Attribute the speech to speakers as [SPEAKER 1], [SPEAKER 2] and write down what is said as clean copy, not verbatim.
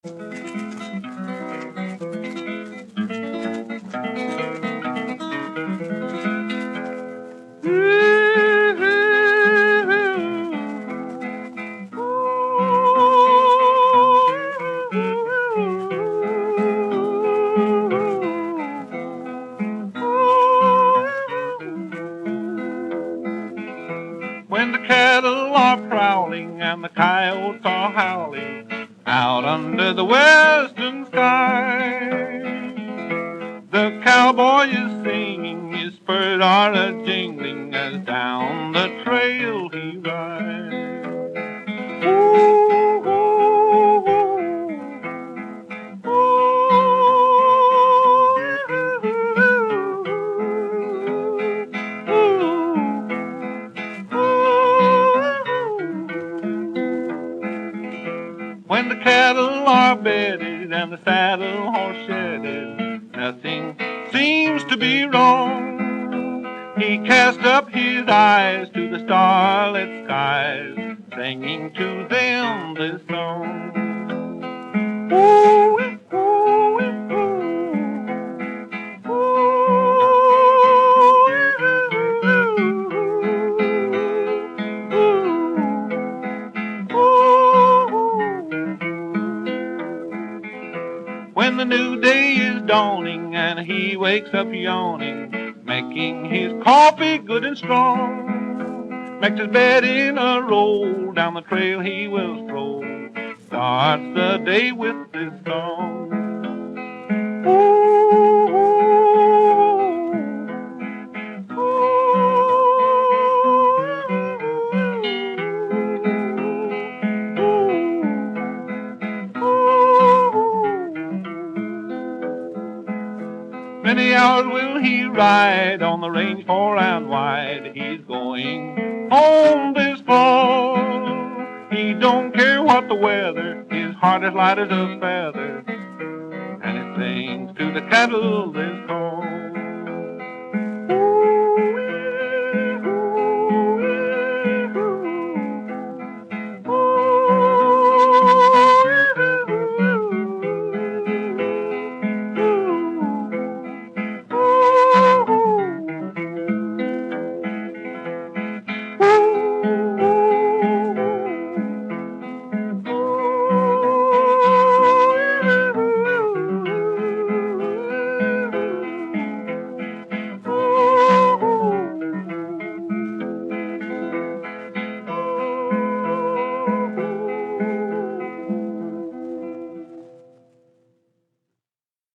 [SPEAKER 1] When the cattle are prowling and the coyotes are howling out under the western sky, the cowboy is singing, his spurs are a-jingling as down the trail he rides. Ooh, ooh, when the cattle are bedded and the saddle horse shedded, nothing seems to be wrong. He cast up his eyes to the starlit skies, singing to them this song. Ooh, ooh, ooh, when the new day is dawning and he wakes up yawning, making his coffee good and strong, makes his bed in a roll, down the trail he will stroll, starts the day with this song. Many hours will he ride on the range far and wide. He's going home this fall. He don't care what the weather, his heart is light as a feather, and it sings to the cattle this call.